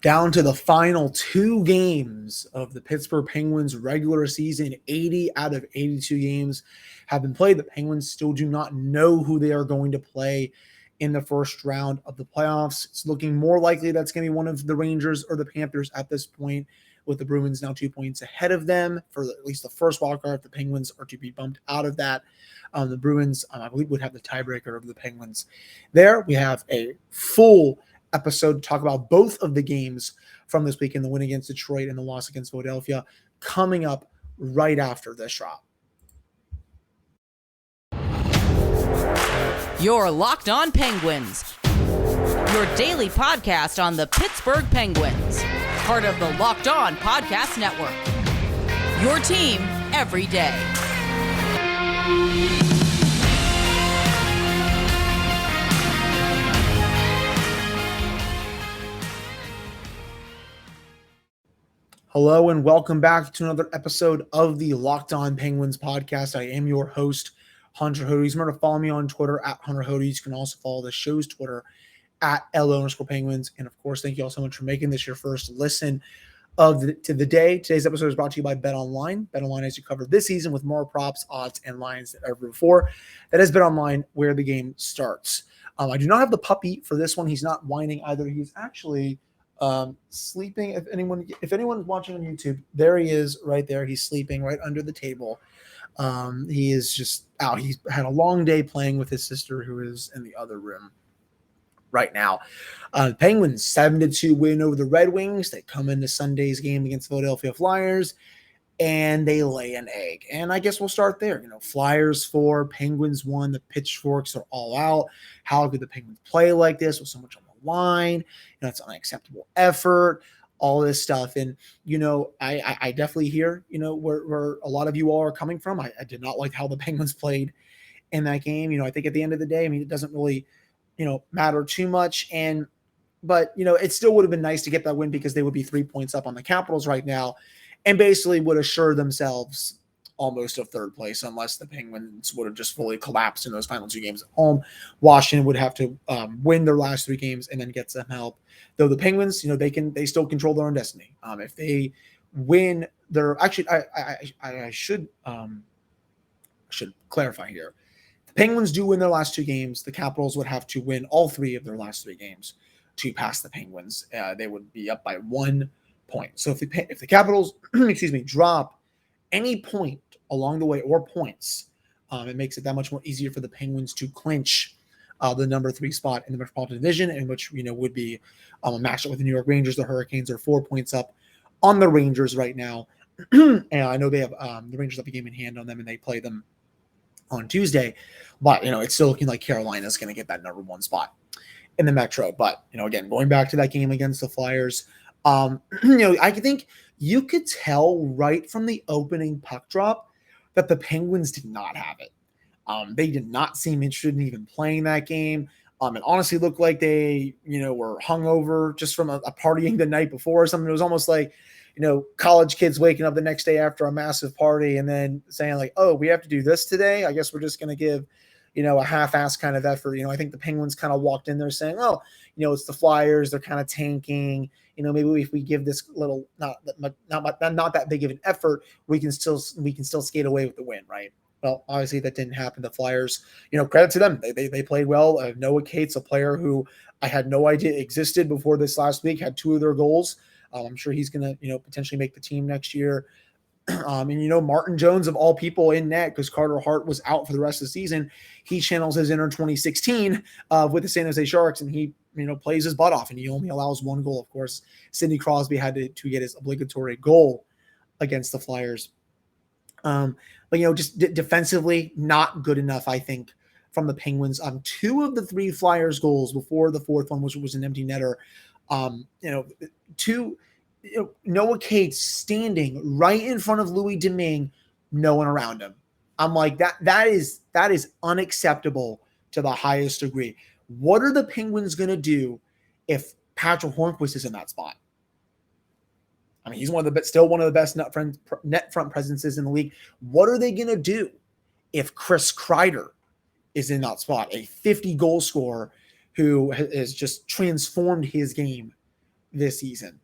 Down to the final 2 games of the Pittsburgh Penguins regular season. 80 out of 82 games have been played. The Penguins still do not know who they are going to play in the first round of the playoffs. It's looking more likely that's going to be one of the Rangers or the Panthers at this point, with the Bruins now 2 points ahead of them for at least the first wild card. If the Penguins are to be bumped out of that, the Bruins, I believe, would have the tiebreaker of the Penguins. There, we have a full episode to talk about both of the games from this weekend, the win against Detroit and the loss against Philadelphia, coming up right after this drop. You're Locked On Penguins, your daily podcast on the Pittsburgh Penguins, part of the Locked On Podcast Network, your team every day. Hello and welcome back to another episode of the Locked On Penguins podcast. I am your host, Hunter Hodes. Remember to follow me on Twitter at Hunter Hodes. You can also follow the show's Twitter at @LO_Penguins. And of course, thank you all so much for making this your first listen to the day. Today's episode is brought to you by BetOnline. BetOnline has you covered this season with more props, odds, and lines than ever before. That is BetOnline, where the game starts. I do not have the puppy for this one. He's not whining either. He's actually sleeping. If anyone's watching on YouTube, there he is right there. He's sleeping right under the table. He is just out. He's had a long day playing with his sister, who is in the other room right now. Penguins 7-2 win over the Red Wings. They come into Sunday's game against Philadelphia Flyers and they lay an egg. And I guess we'll start there. Flyers 4, Penguins 1. The pitchforks are all out. How could the Penguins play like this with so much on the line? It's an unacceptable effort, all this stuff. And, I definitely hear, where a lot of you all are coming from. I did not like how the Penguins played in that game. I think at the end of the day, it doesn't really, matter too much. But it still would have been nice to get that win because they would be 3 points up on the Capitals right now and basically would assure themselves almost of third place unless the Penguins would have just fully collapsed in those final 2 games at home. Washington would have to win their last 3 games and then get some help. Though the Penguins, they still control their own destiny. If they win I should clarify here. The Penguins do win their last 2 games. The Capitals would have to win all 3 of their last 3 games to pass the Penguins. They would be up by 1 point. So if the Capitals, drop any point along the way or points, it makes it that much more easier for the Penguins to clinch the number 3 spot in the Metropolitan Division, in which would be a matchup with the New York Rangers. The Hurricanes are 4 points up on the Rangers right now, and I know they have the Rangers have a game in hand on them, and they play them on Tuesday. But it's still looking like Carolina is going to get that number 1 spot in the Metro. But again, going back to that game against the Flyers, I think you could tell right from the opening puck drop that the Penguins did not have it. They did not seem interested in even playing that game. It honestly looked like they, were hungover just from a partying the night before or something. It was almost like, college kids waking up the next day after a massive party and then saying like, oh, we have to do this today. I guess we're just going to give, a half-ass kind of effort. I think the Penguins kind of walked in there saying, well, it's the Flyers. They're kind of tanking. Maybe if we give this little, not that big of an effort, we can still skate away with the win, right? Well, obviously that didn't happen. The Flyers, credit to them. They played well. Noah Cates, a player who I had no idea existed before this last week, had 2 of their goals. I'm sure he's going to, potentially make the team next year. And, Martin Jones, of all people, in net, because Carter Hart was out for the rest of the season. He channels his inner 2016 with the San Jose Sharks, and he, plays his butt off, and he only allows 1 goal. Of course, Sidney Crosby had to get his obligatory goal against the Flyers. But, just defensively, not good enough, I think, from the Penguins. 2 of the 3 Flyers goals before the 4th one, which was an empty netter, Noah Cates standing right in front of Louie Domingue, no one around him. I'm like, that is unacceptable to the highest degree. What are the Penguins going to do if Patrick Hornquist is in that spot? He's still one of the best net front presences in the league. What are they going to do if Chris Kreider is in that spot, a 50-goal scorer who has just transformed his game this season.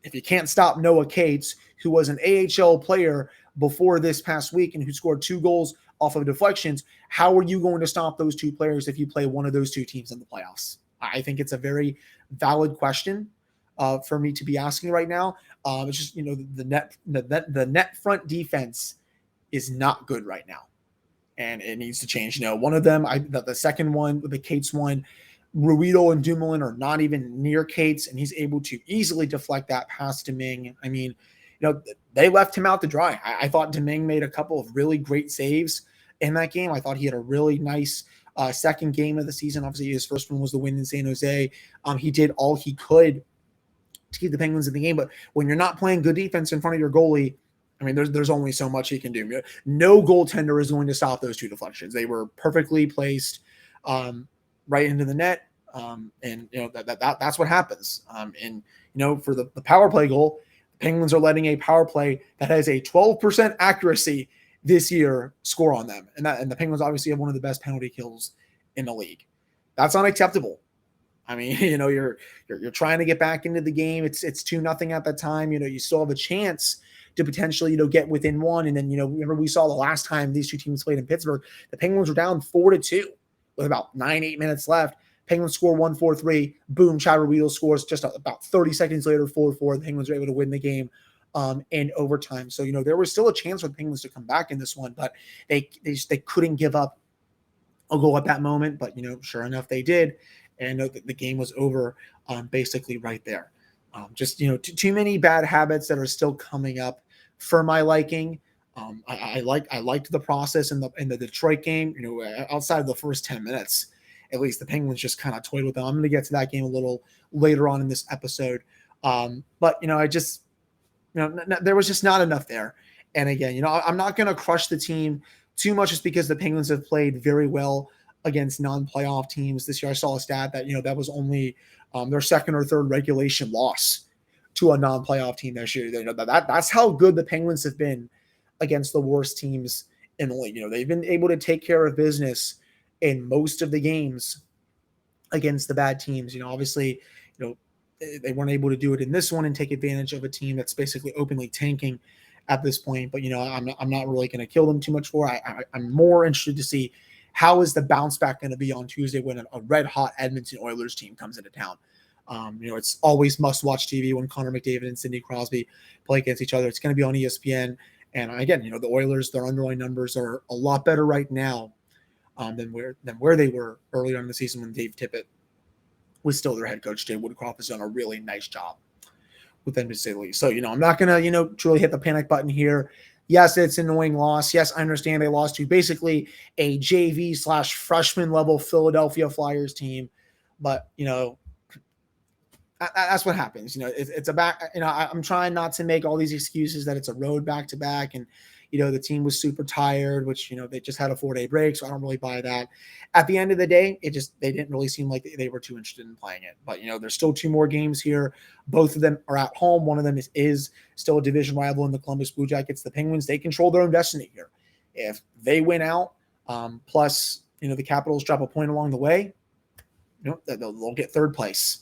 If you can't stop Noah Cates, who was an AHL player before this past week and who scored 2 goals off of deflections, how are you going to stop those 2 players if you play one of those 2 teams in the playoffs? I think it's a very valid question for me to be asking right now. It's just, the net front defense is not good right now, and it needs to change. One of them, the second one, the Cates one, Ruido and Dumoulin are not even near Cates, and he's able to easily deflect that pass to Ming. I mean, they left him out to dry. I thought Domingue made a couple of really great saves in that game. I thought he had a really nice second game of the season. Obviously, his first one was the win in San Jose. He did all he could to keep the Penguins in the game, but when you're not playing good defense in front of your goalie, I mean, there's only so much he can do. No goaltender is going to stop those 2 deflections. They were perfectly placed right into the net, and that's what happens. And for the power play goal, the Penguins are letting a power play that has a 12% accuracy this year score on them, and the Penguins obviously have one of the best penalty kills in the league. That's unacceptable. I mean, you're trying to get back into the game. It's 2-0 at that time. You still have a chance to potentially, get within 1. And then, remember we saw the last time these 2 teams played in Pittsburgh, the Penguins were down 4-2 with about 9-8 minutes left. Penguins score 1-4-3. Boom, Chad Ruido scores just about 30 seconds later, 4-4. The Penguins are able to win the game in overtime. So, there was still a chance for the Penguins to come back in this one, but they couldn't give up a goal at that moment. But, sure enough, they did. And the game was over basically right there. Just, too many bad habits that are still coming up for my liking. I liked the process in the Detroit game, outside of the first 10 minutes. At least the Penguins just kind of toyed with them. I'm going to get to that game a little later on in this episode. But, I just, there was just not enough there. And again, I'm not going to crush the team too much just because the Penguins have played very well against non-playoff teams this year. I saw a stat that, that was only their second or third regulation loss to a non-playoff team this year. That's how good the Penguins have been against the worst teams in the league. They've been able to take care of business in most of the games against the bad teams. Obviously, they weren't able to do it in this one and take advantage of a team that's basically openly tanking at this point. But, I'm not really going to kill them too much for it. I'm more interested to see how is the bounce back going to be on Tuesday when a red-hot Edmonton Oilers team comes into town. It's always must-watch TV when Connor McDavid and Sidney Crosby play against each other. It's going to be on ESPN. And again, the Oilers, their underlying numbers are a lot better right now than where they were earlier in the season when Dave Tippett was still their head coach. Jay Woodcroft has done a really nice job with them, to say the least. So, I'm not going to, truly hit the panic button here. Yes, it's an annoying loss. Yes, I understand they lost to basically a JV/freshman level Philadelphia Flyers team, but that's what happens. It's a back. I'm trying not to make all these excuses that it's a road back-to-back, and the team was super tired, which they just had a 4-day break, so I don't really buy that. At the end of the day, they didn't really seem like they were too interested in playing it. But there's still 2 more games here. Both of them are at home. One of them is still a division rival in the Columbus Blue Jackets. The Penguins, they control their own destiny here. If they win out, plus the Capitals drop a point along the way, they'll get third place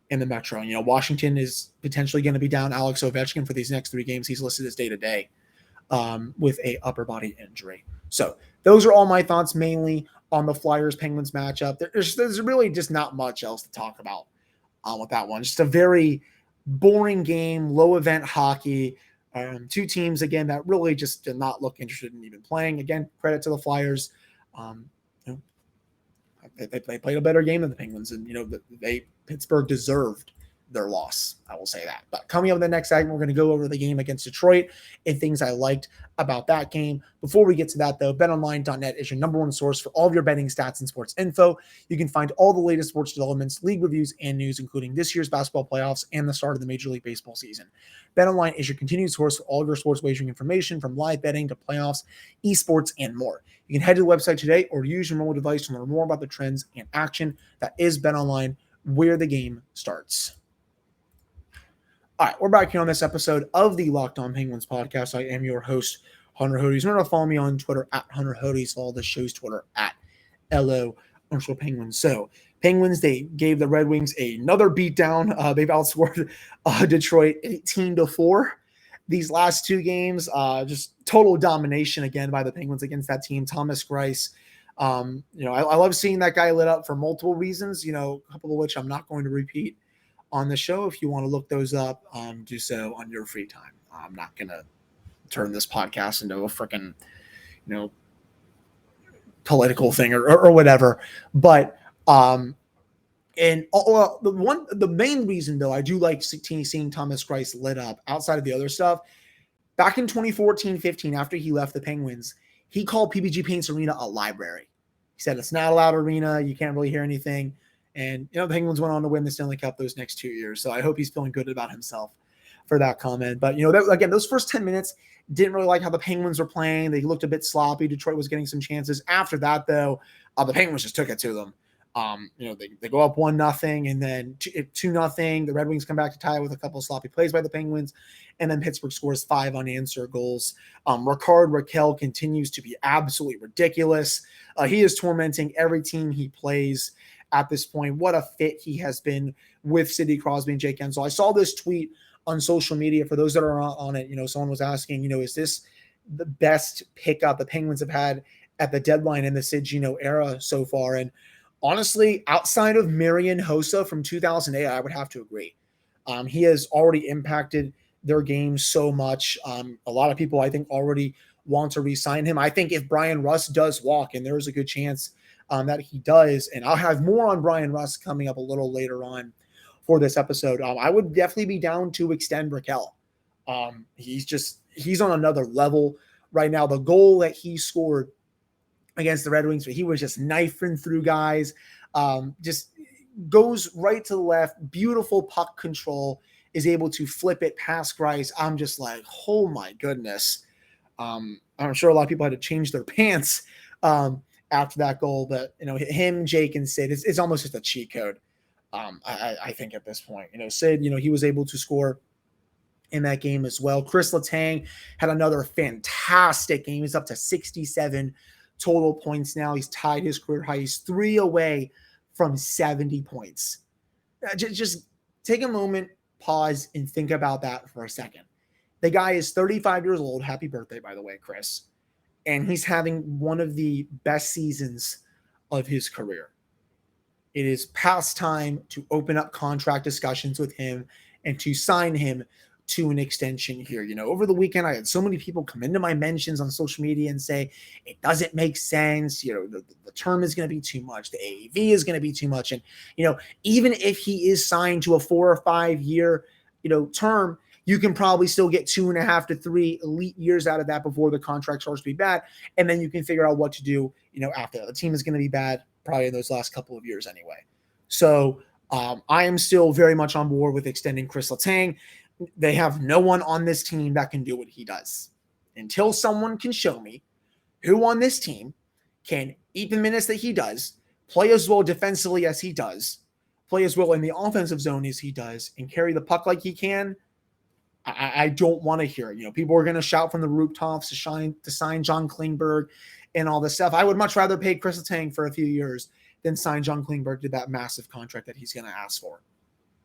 in the Metro. Washington is potentially going to be down Alex Ovechkin for these next 3 games. He's listed as day-to-day with a upper body injury. So those are all my thoughts mainly on the Flyers-Penguins matchup. There's really just not much else to talk about with that one. Just a very boring game, low-event hockey. 2 teams, again, that really just did not look interested in even playing. Again, credit to the Flyers. They played a better game than the Penguins, and Pittsburgh deserved their loss. I will say that. But coming up in the next segment, we're going to go over the game against Detroit and things I liked about that game. Before we get to that, though, betonline.net is your number one source for all of your betting stats and sports info. You can find all the latest sports developments, league reviews, and news, including this year's basketball playoffs and the start of the Major League Baseball season. BetOnline is your continued source for all of your sports wagering information, from live betting to playoffs, esports, and more. You can head to the website today or use your mobile device to learn more about the trends and action that is BetOnline, where the game starts. All right, we're back here on this episode of the Locked On Penguins podcast. I am your host, Hunter Hodes. Remember to follow me on Twitter at Hunter Hodes. Follow the show's Twitter at LO_Penguins. So, Penguins, they gave the Red Wings another beatdown. They've outscored Detroit 18-4 these last two games. Just total domination again by the Penguins against that team. Thomas Greiss, I love seeing that guy lit up for multiple reasons, a couple of which I'm not going to repeat on the show. If you want to look those up, do so on your free time. I'm not going to turn this podcast into a freaking, political thing or whatever. But the main reason though I do like seeing Thomas Greiss lit up outside of the other stuff, back in 2014-15, after he left the Penguins, he called PPG Paints Arena a library. He said it's not a loud arena, you can't really hear anything. And the Penguins went on to win the Stanley Cup those next 2 years. So I hope he's feeling good about himself for that comment. But again, those first 10 minutes, didn't really like how the Penguins were playing. They looked a bit sloppy. Detroit was getting some chances. After that, though, the Penguins just took it to them. They go up 1-0 and then 2-0. The Red Wings come back to tie with a couple of sloppy plays by the Penguins. And then Pittsburgh scores 5 unanswered goals. Rickard Rakell continues to be absolutely ridiculous. He is tormenting every team he plays at this point. What a fit he has been with Sidney Crosby and Jake Guentzel. I saw this tweet on social media. For those that are on it, someone was asking, is this the best pickup the Penguins have had at the deadline in the Sid Geno era so far? And honestly, outside of Marian Hossa from 2008, I would have to agree. He has already impacted their game so much. A lot of people, I think, already want to re-sign him. I think if Brian Rust does walk, and there's a good chance that he does, and I'll have more on Brian Rust coming up a little later on for this episode, I would definitely be down to extend Rakell. He's on another level right now. The goal that he scored against the Red Wings, he was just knifing through guys, just goes right to the left, beautiful puck control, is able to flip it past Greiss. I'm just like, oh my goodness. I'm sure a lot of people had to change their pants after that goal, but him, Jake, and Sid, it's almost just a cheat code. I think at this point, Sid, he was able to score in that game as well. Kris Letang had another fantastic game. He's up to 67 total points now. He's tied his career high. He's 3 away from 70 points. Just take a moment, pause, and think about that for a second. The guy is 35 years old. Happy birthday, by the way, Chris. And he's having one of the best seasons of his career. It is past time to open up contract discussions with him and to sign him to an extension here. Over the weekend, I had so many people come into my mentions on social media and say, it doesn't make sense. The term is going to be too much. The AAV is going to be too much. And, even if he is signed to a 4 or 5 year, term, you can probably still get 2.5 to 3 elite years out of that before the contract starts to be bad. And then you can figure out what to do, after that. The team is going to be bad probably in those last couple of years anyway. So I am still very much on board with extending Kris Letang. They have no one on this team that can do what he does. Until someone can show me who on this team can eat the minutes that he does, play as well defensively as he does, play as well in the offensive zone as he does, and carry the puck like he can, I don't want to hear it. People are going to shout from the rooftops to sign John Klingberg and all this stuff. I would much rather pay Kris Letang for a few years than sign John Klingberg to that massive contract that he's going to ask for.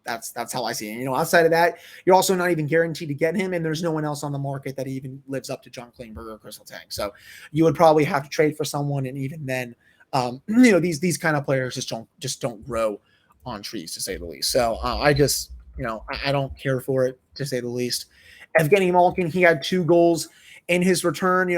That's how I see it. Outside of that, you're also not even guaranteed to get him, and there's no one else on the market that even lives up to John Klingberg or Kris Letang. So you would probably have to trade for someone, and even then, these kind of players just don't grow on trees, to say the least. So I don't care for it, to say the least. Evgeni Malkin, he had 2 goals in his return.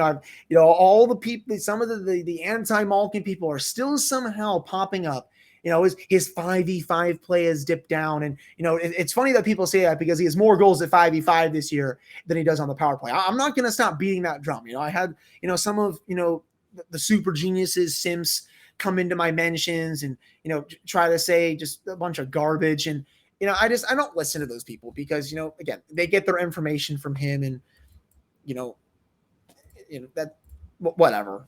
All the people, some of the anti-Malkin people are still somehow popping up. His 5v5 play has dipped down. And, it's funny that people say that because he has more goals at 5v5 this year than he does on the power play. I'm not going to stop beating that drum. I had, some of, the super geniuses, simps, come into my mentions and, try to say just a bunch of garbage. And, I don't listen to those people because, again, they get their information from him and, that whatever.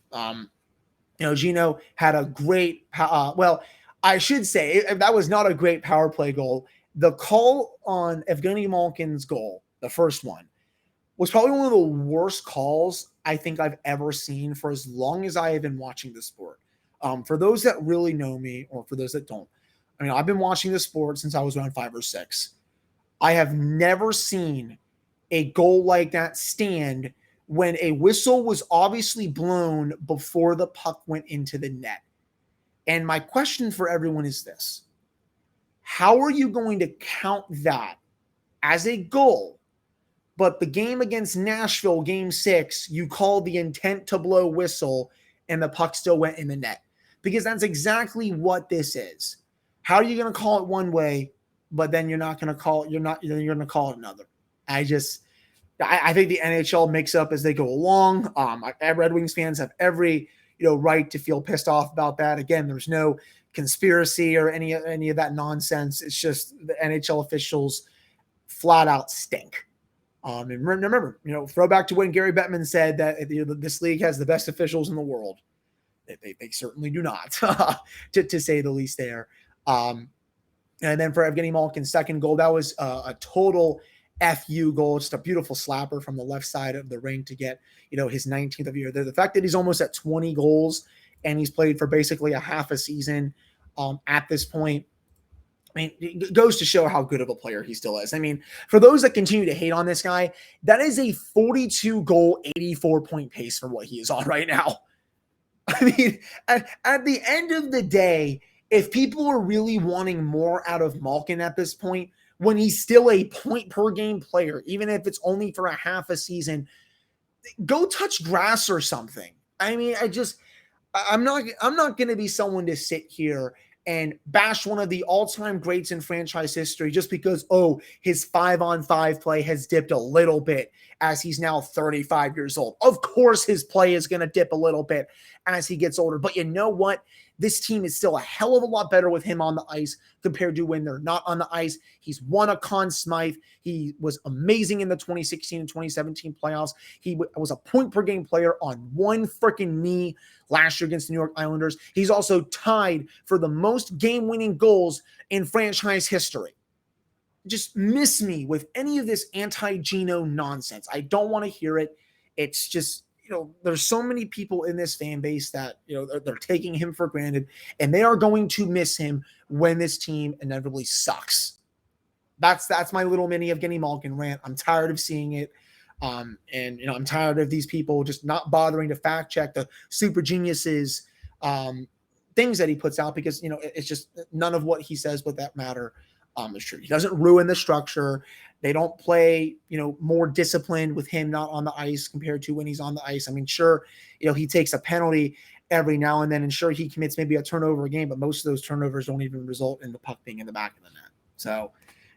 Geno had a great, I should say that was not a great power play goal. The call on Evgeni Malkin's goal, the first one, was probably one of the worst calls I think I've ever seen for as long as I have been watching the sport. For those that really know me, or for those that don't, I mean, I've been watching this sport since I was around 5 or 6. I have never seen a goal like that stand when a whistle was obviously blown before the puck went into the net. And my question for everyone is this: how are you going to count that as a goal, but the game against Nashville, game 6, you called the intent to blow whistle and the puck still went in the net? Because that's exactly what this is. How are you going to call it one way, but then you're not going to call it, you're going to call it another? I think the NHL makes up as they go along. Red Wings fans have every right to feel pissed off about that. Again, there's no conspiracy or any of that nonsense. It's just the NHL officials flat out stink. And remember, throwback to when Gary Bettman said that this league has the best officials in the world. They certainly do not, to say the least there. And then for Evgeni Malkin's second goal, that was a total FU goal. Just a beautiful slapper from the left side of the ring to get, his 19th of the year. The fact that he's almost at 20 goals and he's played for basically a half a season at this point, I mean, it goes to show how good of a player he still is. I mean, for those that continue to hate on this guy, that is a 42-goal, 84-point pace for what he is on right now. I mean, at the end of the day, if people are really wanting more out of Malkin at this point, when he's still a point-per-game player, even if it's only for a half a season, go touch grass or something. I mean, I'm not going to be someone to sit here and bash one of the all-time greats in franchise history just because, his 5-on-5 play has dipped a little bit as he's now 35 years old. Of course, his play is going to dip a little bit as he gets older. But you know what? This team is still a hell of a lot better with him on the ice compared to when they're not on the ice. He's won a Conn Smythe. He was amazing in the 2016 and 2017 playoffs. He was a point-per-game player on one freaking knee last year against the New York Islanders. He's also tied for the most game-winning goals in franchise history. Just miss me with any of this anti-Geno nonsense. I don't want to hear it. It's just, there's so many people in this fan base that, they're taking him for granted, and they are going to miss him when this team inevitably sucks. That's my little mini Evgeni Malkin rant. I'm tired of seeing it. And I'm tired of these people just not bothering to fact check the super geniuses, things that he puts out, because, it's just none of what he says with that matter is true. He doesn't ruin the structure. They don't play, more disciplined with him not on the ice compared to when he's on the ice. I mean, sure, he takes a penalty every now and then, and sure, he commits maybe a turnover a game, but most of those turnovers don't even result in the puck being in the back of the net. So,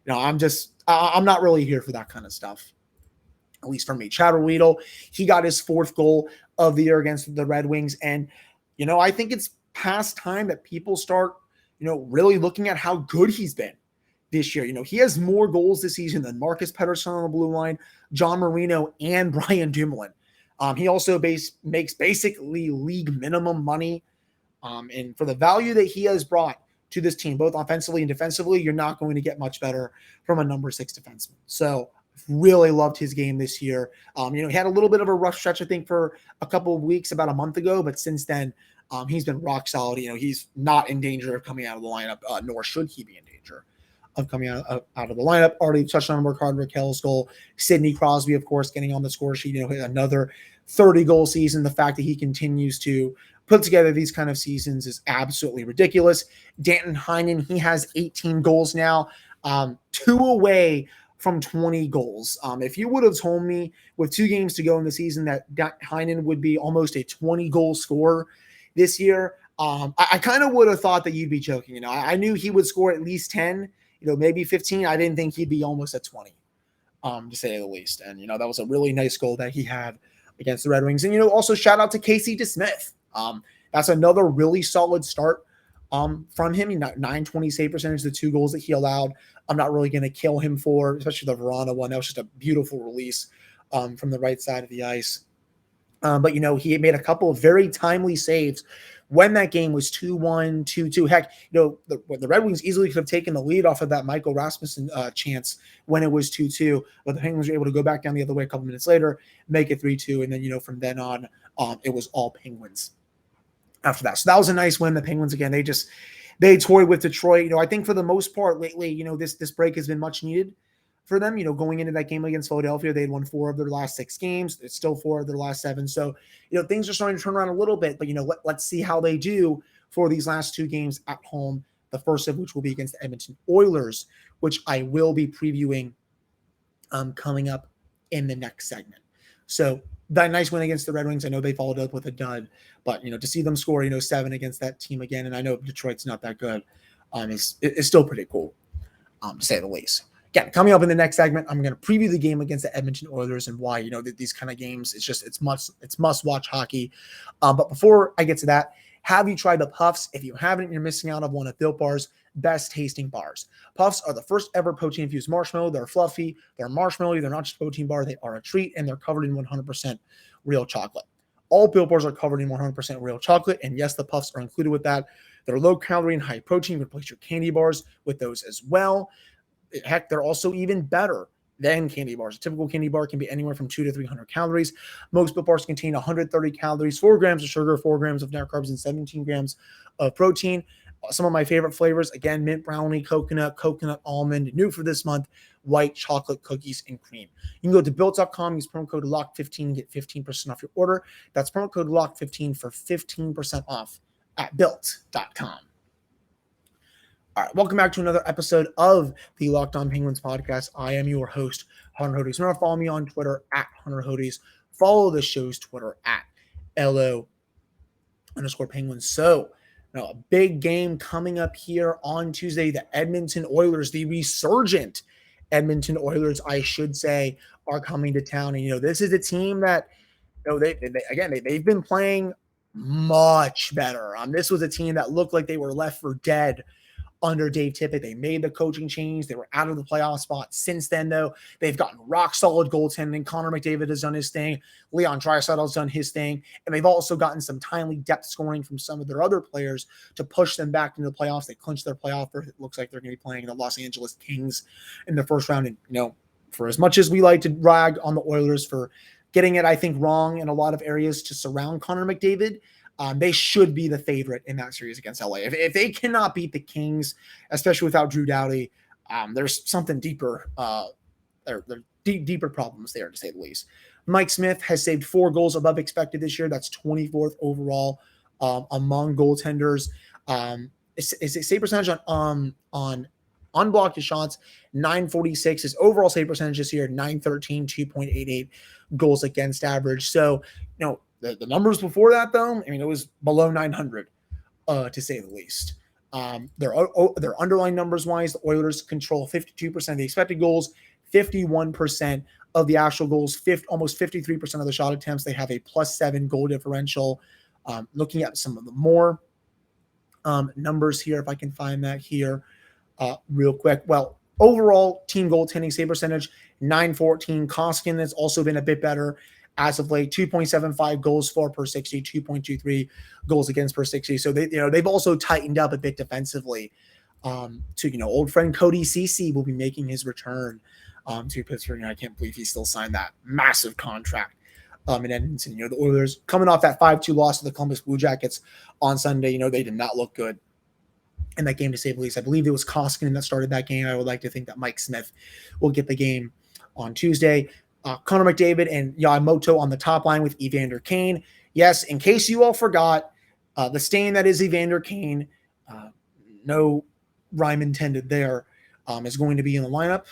I'm not really here for that kind of stuff, at least for me. Chad Weedle, he got his 4th goal of the year against the Red Wings, and, I think it's past time that people start, really looking at how good he's been this year. He has more goals this season than Marcus Pettersson on the blue line, John Marino, and Brian Dumoulin. He also makes basically league minimum money. And for the value that he has brought to this team, both offensively and defensively, you're not going to get much better from a number 6 defenseman. So really loved his game this year. He had a little bit of a rough stretch, I think, for a couple of weeks, about a month ago, but since then, he's been rock solid. He's not in danger of coming out of the lineup, nor should he be in danger of coming out of the lineup. Already touched on Rickard Rakell's goal. Sidney Crosby, of course, getting on the score sheet, another 30-goal season. The fact that he continues to put together these kind of seasons is absolutely ridiculous. Danton Heinen, he has 18 goals now, 2 away from 20 goals. If you would have told me with 2 games to go in the season that Heinen would be almost a 20-goal scorer this year, I kind of would have thought that you'd be joking. I knew he would score at least 10, maybe 15. I didn't think he'd be almost at 20, to say the least. And, that was a really nice goal that he had against the Red Wings. And, also shout out to Casey DeSmith. That's another really solid start from him. 920 save percentage, the 2 goals that he allowed. I'm not really going to kill him for, especially the Verona one. That was just a beautiful release from the right side of the ice. But, he made a couple of very timely saves when that game was 2-1, 2-2. Heck, the Red Wings easily could have taken the lead off of that Michael Rasmussen chance when it was 2-2, but the Penguins were able to go back down the other way a couple minutes later, make it 3-2, and then, from then on, it was all Penguins after that. So that was a nice win. The Penguins, again, They toyed with Detroit. I think for the most part lately, this break has been much needed for them. Going into that game against Philadelphia, they had won 4 of their last 6 games. It's still 4 of their last 7. So, things are starting to turn around a little bit, but let's see how they do for these last 2 games at home. The first of which will be against the Edmonton Oilers, which I will be previewing coming up in the next segment. So that nice win against the Red Wings. I know they followed up with a dud, but to see them score 7 against that team again, and I know Detroit's not that good, is still pretty cool, to say the least. Again, coming up in the next segment, I'm going to preview the game against the Edmonton Oilers and why these kind of games. It's must watch hockey. But before I get to that, have you tried the Puffs? If you haven't, you're missing out on one of Built Bar's best tasting bars. Puffs are the first ever protein infused marshmallow. They're fluffy, they're marshmallowy, they're not just a protein bar, they are a treat, and they're covered in 100% real chocolate. All Built Bars are covered in 100% real chocolate, and yes, the Puffs are included with that. They're low calorie and high protein. Replace your candy bars with those as well. Heck, they're also even better than candy bars. A typical candy bar can be anywhere from 200 to 300 calories. Most Built Bars contain 130 calories, 4 grams of sugar, 4 grams of net carbs, and 17 grams of protein. Some of my favorite flavors, again, mint brownie, coconut almond, new for this month, white chocolate cookies and cream. You can go to built.com, use promo code LOCK15, get 15% off your order. That's promo code LOCK15 for 15% off at built.com. All right, welcome back to another episode of the Locked On Penguins podcast. I am your host, Hunter Hodes. Remember to follow me on Twitter at Hunter Hodes. Follow the show's Twitter at LO_Penguins. So, a big game coming up here on Tuesday. The Edmonton Oilers, the resurgent Edmonton Oilers, I should say, are coming to town. And, this is a team that, they've been playing much better. This was a team that looked like they were left for dead under Dave Tippett. They made the coaching change. They were out of the playoff spot. Since then, though, they've gotten rock-solid goaltending. Connor McDavid has done his thing. Leon Draisaitl's done his thing. And they've also gotten some timely depth scoring from some of their other players to push them back into the playoffs. They clinched their playoff berth. It looks like they're going to be playing the Los Angeles Kings in the first round. And, for as much as we like to rag on the Oilers for getting it, I think, wrong in a lot of areas to surround Connor McDavid, they should be the favorite in that series against LA. If they cannot beat the Kings, especially without Drew Doughty, there's something deeper. There are deeper problems there, to say the least. Mike Smith has saved 4 goals above expected this year. That's 24th overall among goaltenders. His save percentage on unblocked shots, 946. His overall save percentage this year, 913, 2.88 goals against average. So, the numbers before that, though, it was below 900, to say the least. Their underlying numbers-wise, the Oilers control 52% of the expected goals, 51% of the actual goals, almost 53% of the shot attempts. They have a +7 goal differential. Looking at some of the more numbers here, if I can find that here real quick. Well, overall team goaltending save percentage, 914. Koskinen has also been a bit better as of late, 2.75 goals for per 60, 2.23 goals against per 60. So they've also tightened up a bit defensively. To old friend Cody Ceci will be making his return to Pittsburgh. I can't believe he still signed that massive contract in Edmonton. The Oilers coming off that 5-2 loss to the Columbus Blue Jackets on Sunday. They did not look good in that game, to say the least. I believe it was Koskinen that started that game. I would like to think that Mike Smith will get the game on Tuesday. Connor McDavid and Yamamoto on the top line with Evander Kane. Yes, in case you all forgot, the stain that is Evander Kane, no rhyme intended there, is going to be in the lineup.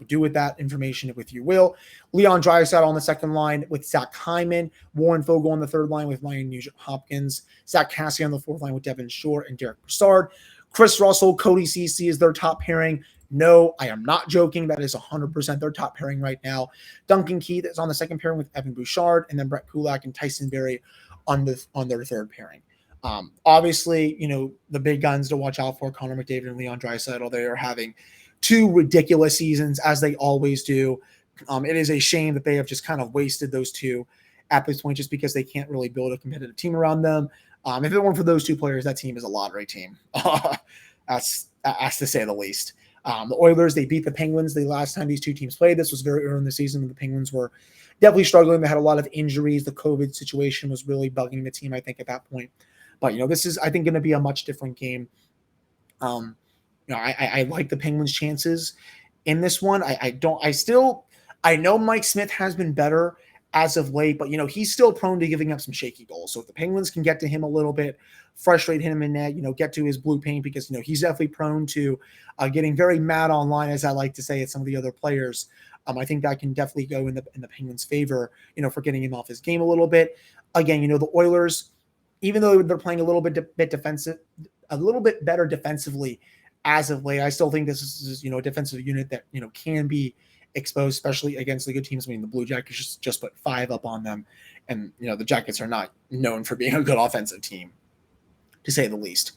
Do with that information if you will. Leon Draisaitl on the second line with Zach Hyman. Warren Fogle on the third line with Ryan Nugent-Hopkins. Zach Cassidy on the fourth line with Devin Shore and Derek Brassard. Chris Russell, Cody Ceci is their top pairing. No, I am not joking. That is 100% their top pairing right now. Duncan Keith is on the second pairing with Evan Bouchard, and then Brett Kulak and Tyson Berry on their third pairing. Obviously, the big guns to watch out for, Connor McDavid and Leon Draisaitl. They are having 2 ridiculous seasons, as they always do. It is a shame that they have just kind of wasted those 2 at this point, just because they can't really build a competitive team around them. If it weren't for those 2 players, that team is a lottery team. That's to say the least. The Oilers, they beat the Penguins the last time these 2 teams played. This was very early in the season when the Penguins were definitely struggling. They had a lot of injuries. The COVID situation was really bugging the team, I think, at that point. But, this is, I think, going to be a much different game. I like the Penguins' chances in this one. I know Mike Smith has been better as of late, but he's still prone to giving up some shaky goals. So if the Penguins can get to him a little bit, frustrate him in net, get to his blue paint, because he's definitely prone to getting very mad online, as I like to say, at some of the other players. I think that can definitely go in the Penguins' favor, for getting him off his game a little bit. Again, the Oilers, even though they're playing a little bit defensive, a little bit better defensively as of late, I still think this is a defensive unit that can be exposed, especially against the good teams. I mean, the Blue Jackets just put 5 up on them, and the Jackets are not known for being a good offensive team, to say the least.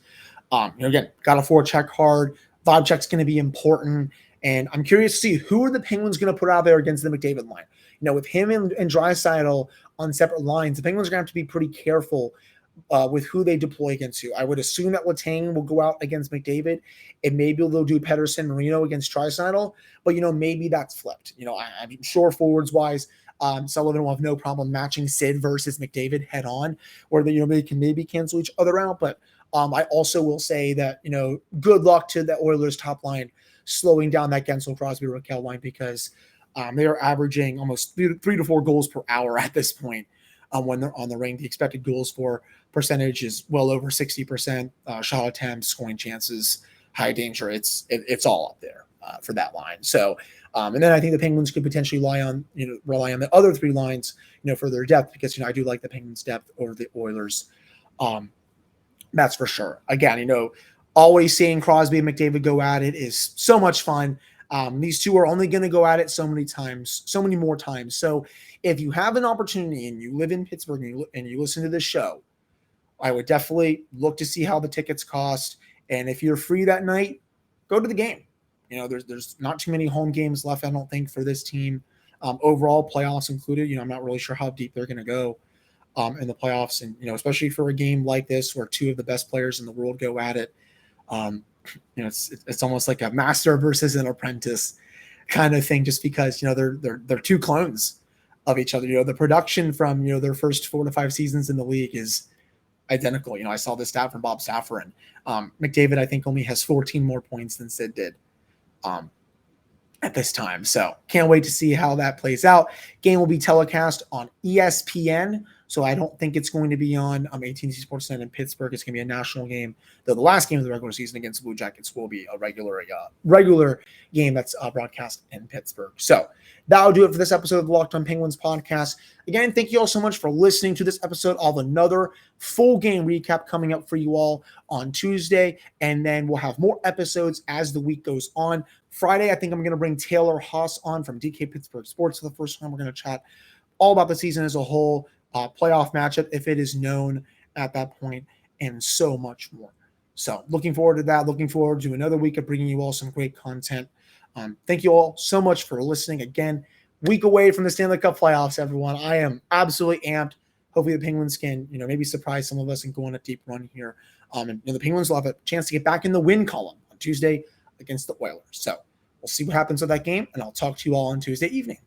Again, got to forecheck hard. Vibe check's going to be important, and I'm curious to see who are the Penguins going to put out there against the McDavid line. With him and Draisaitl on separate lines, the Penguins are going to have to be pretty careful with who they deploy against who. I would assume that Letang will go out against McDavid, and maybe they'll do Pettersson, Marino against Draisaitl, but maybe that's flipped. I'm sure forwards-wise, Sullivan will have no problem matching Sid versus McDavid head on, or they can maybe cancel each other out. But I also will say that good luck to the Oilers top line slowing down that Gensel, Crosby, Rakell line, because they are averaging almost 3 to 4 goals per hour at this point. When they're on the ring, the expected goals for percentage is well over 60%. Shot attempts, scoring chances, high danger. It's all up there for that line. So, and then I think the Penguins could potentially rely on the other 3 lines, for their depth, because I do like the Penguins' depth over the Oilers. That's for sure. Again, always seeing Crosby and McDavid go at it is so much fun. These two are only going to go at it so many more times. So if you have an opportunity and you live in Pittsburgh and you listen to this show, I would definitely look to see how the tickets cost. And if you're free that night, go to the game. There's not too many home games left, I don't think, for this team. Overall, playoffs included. I'm not really sure how deep they're going to go in the playoffs. And, especially for a game like this where 2 of the best players in the world go at it. It's almost like a master versus an apprentice kind of thing, just because they're 2 clones of each other. The production from their first 4 to 5 seasons in the league is identical. I saw this stat from Bob Safran. McDavid, I think, only has 14 more points than Sid did at this time. So can't wait to see how that plays out. Game will be telecast on ESPN. So I don't think it's going to be on AT&T Sportsnet in Pittsburgh. It's going to be a national game. Though the last game of the regular season against the Blue Jackets will be a regular game that's broadcast in Pittsburgh. So that'll do it for this episode of the Locked On Penguins podcast. Again, thank you all so much for listening to this episode. I'll have another full game recap coming up for you all on Tuesday, and then we'll have more episodes as the week goes on. Friday, I think I'm going to bring Taylor Haas on from DK Pittsburgh Sports for the first time. We're going to chat all about the season as a whole, playoff matchup if it is known at that point, and so much more. So looking forward to that. Looking forward to another week of bringing you all some great content. Thank you all so much for listening. Again, week away from the Stanley Cup playoffs, everyone. I am absolutely amped. Hopefully the Penguins can, maybe surprise some of us and go on a deep run here. And the Penguins will have a chance to get back in the win column on Tuesday against the Oilers. So we'll see what happens with that game, and I'll talk to you all on Tuesday evening.